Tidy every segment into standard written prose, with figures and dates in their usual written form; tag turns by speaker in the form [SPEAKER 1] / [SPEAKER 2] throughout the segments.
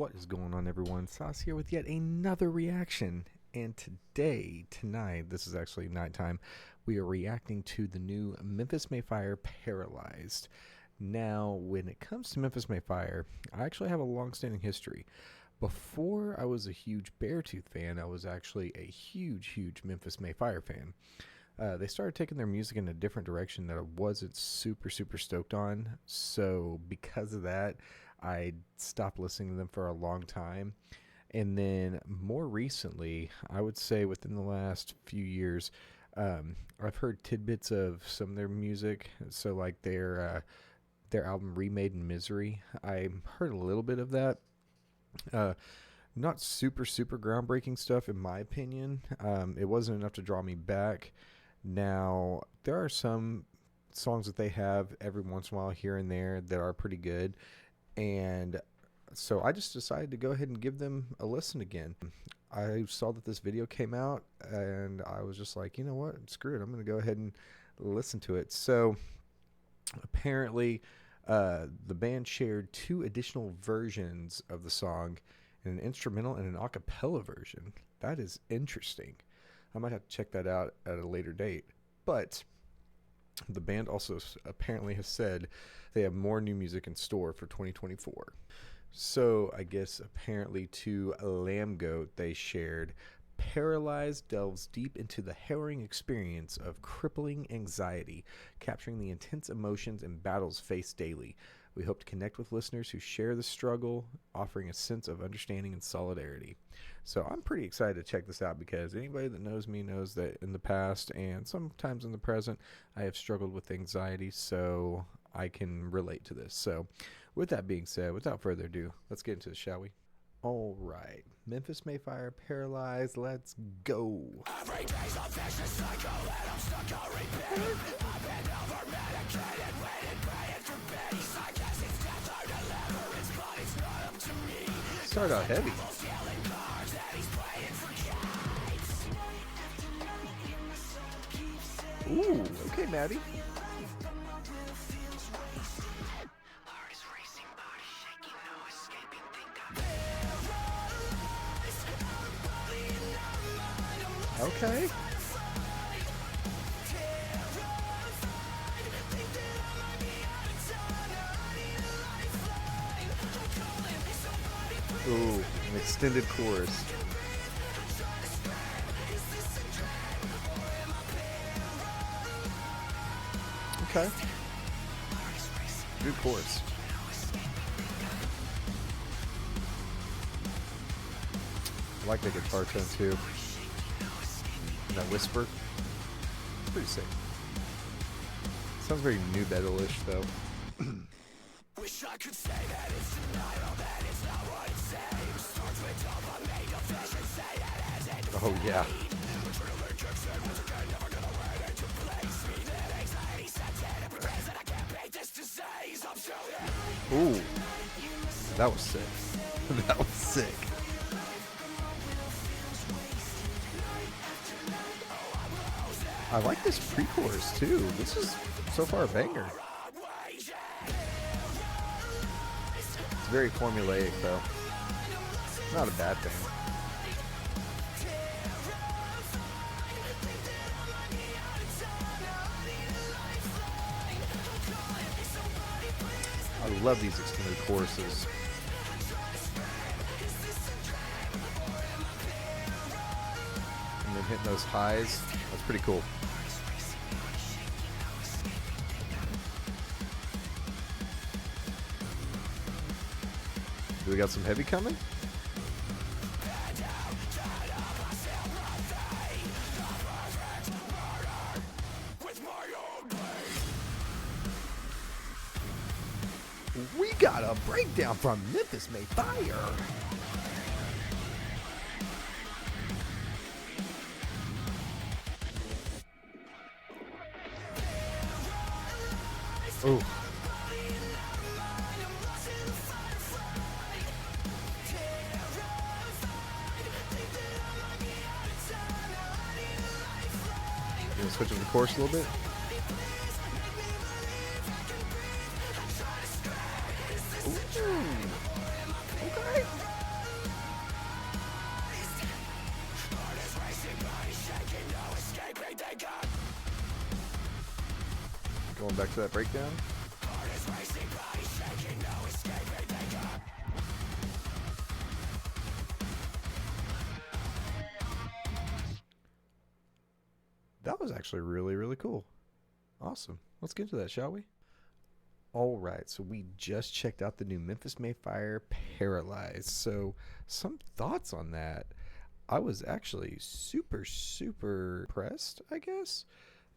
[SPEAKER 1] What is going on, everyone? Soss here with yet another reaction. And tonight, this is actually nighttime, we are reacting to the new Memphis May Fire, Paralyzed. Now, when it comes to Memphis May Fire, I actually have a long-standing history. Before I was a huge Beartooth fan, I was actually a huge Memphis May Fire fan. They started taking their music in a different direction that I wasn't super stoked on. So because of that, I stopped listening to them for a long time. And then more recently, I would say within the last few years, I've heard tidbits of some of their music. So like their album Remade in Misery, I heard a little bit of that. Not super groundbreaking stuff in my opinion. It wasn't enough to draw me back. Now, there are some songs that they have every once in a while here and there that are pretty good. And so I just decided to go ahead and give them a listen again. I saw that this video came out and I was just like, you know what? Screw it. I'm going to go ahead and listen to it. So apparently the band shared 2 additional versions of the song, an instrumental and an a cappella version. That is interesting. I might have to check that out at a later date. But the band also apparently has said they have more new music in store for 2024. So I guess apparently to Lamb Goat they shared, Paralyzed delves deep into the harrowing experience of crippling anxiety, capturing the intense emotions and battles faced daily. We hope to connect with listeners who share the struggle, offering a sense of understanding and solidarity. So I'm pretty excited to check this out because anybody that knows me knows that in the past and sometimes in the present, I have struggled with anxiety, so I can relate to this. So with that being said, without further ado, let's get into this, shall we? All right, Memphis May Fire, Paralyzed, let's go. Every day's a vicious cycle and I'm stuck on repeat. I've been over-medicated, waiting, praying for peace. I guess it's death or deliverance, but it's not up to me. Start out heavy. Ooh, okay, Maddie. Okay. Ooh, an extended chorus. Okay. Good chorus. I like the guitar tone too. And that whisper. Pretty sick. Sounds very new metal-ish though. Wish I could say that it's denial, that it's not what it seems. Starts with dopamine, deficiency, and as it oh yeah. Ooh, that was sick. That was sick. I like this pre-chorus too. This is so far a banger. It's very formulaic though. Not a bad thing. I love these extended choruses. And then hitting those highs. That's pretty cool. Do we got some heavy coming? We got a breakdown from Memphis May Fire. Oh. You want to switch up the chorus a little bit? Ooh. Okay. back to that breakdown. That was actually really, really cool. Awesome. Let's get into that, shall we? All right, so we just checked out the new Memphis May Fire Paralyzed. So, some thoughts on that. I was actually super, super impressed, I guess,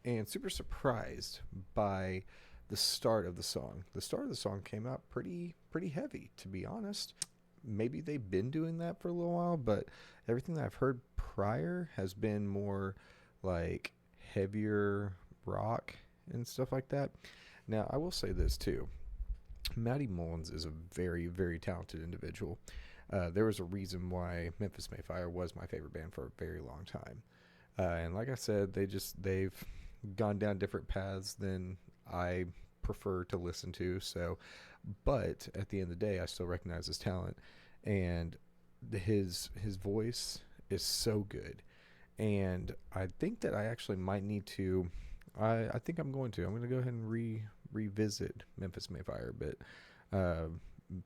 [SPEAKER 1] and super surprised by the start of the song. The start of the song came out pretty heavy, to be honest. Maybe they've been doing that for a little while, but everything that I've heard prior has been more like heavier rock and stuff like that. Now, I will say this too. Matty Mullins is a very, very talented individual. There was a reason why Memphis May Fire was my favorite band for a very long time. And like I said, they've gone down different paths than I prefer to listen to. So, but at the end of the day, I still recognize his talent, and his voice is so good. And I think that I actually might need to. I think I'm going to. I'm going to go ahead and revisit Memphis May Fire a bit.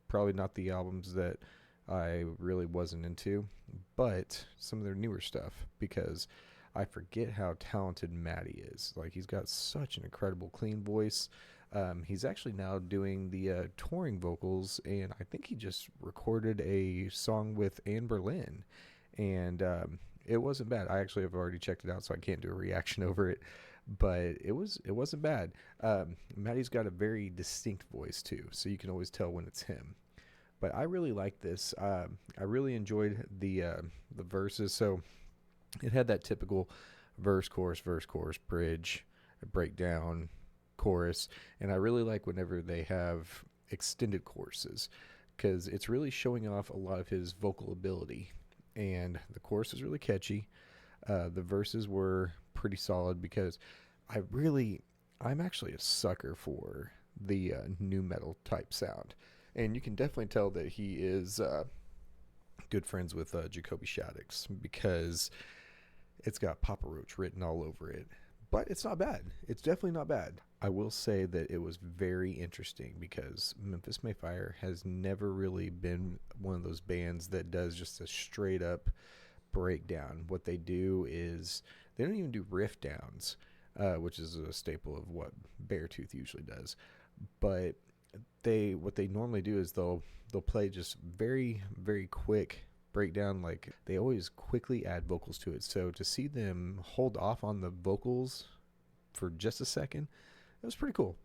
[SPEAKER 1] Probably not the albums that I really wasn't into, but some of their newer stuff, because I forget how talented Matty is. Like, he's got such an incredible clean voice. He's actually now doing the touring vocals, and I think he just recorded a song with Anne Boleyn, and it wasn't bad. I actually have already checked it out, so I can't do a reaction over it, but it wasn't bad. Matty's got a very distinct voice too, so you can always tell when it's him. But I really like this. I really enjoyed the verses. So it had that typical verse, chorus, bridge, breakdown, chorus, and I really like whenever they have extended choruses, because it's really showing off a lot of his vocal ability. And the chorus is really catchy. The verses were pretty solid, because I'm actually a sucker for the nu metal type sound. And you can definitely tell that he is good friends with Jacoby Shaddix, because it's got Papa Roach written all over it. But it's not bad. It's definitely not bad. I will say that it was very interesting, because Memphis May Fire has never really been one of those bands that does just a straight up breakdown. What they do is they don't even do riff downs, which is a staple of what Beartooth usually does. But what they normally do is they'll play just very, very quick breakdown. Like, they always quickly add vocals to it. So to see them hold off on the vocals for just a second, it was pretty cool.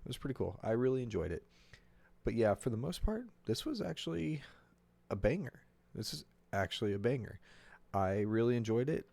[SPEAKER 1] I really enjoyed it. But yeah, for the most part, this was actually a banger. I really enjoyed it.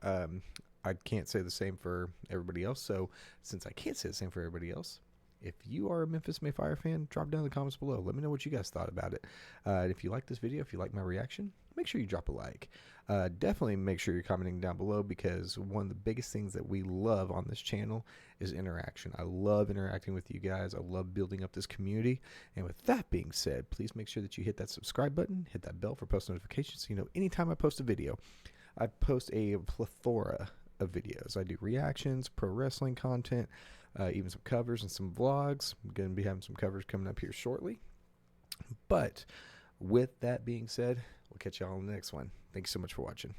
[SPEAKER 1] I can't say the same for everybody else. So since I can't say the same for everybody else, if you are a Memphis May Fire fan, drop down in the comments below. Let me know what you guys thought about it. If you like this video, if you like my reaction, make sure you drop a like. Definitely make sure you're commenting down below, because one of the biggest things that we love on this channel is interaction. I love interacting with you guys. I love building up this community. And with that being said, please make sure that you hit that subscribe button, hit that bell for post notifications, so you know anytime I post a video. I post a plethora of videos. I do reactions, pro wrestling content, even some covers and some vlogs. I'm going to be having some covers coming up here shortly. But with that being said, we'll catch y'all on the next one. Thanks so much for watching.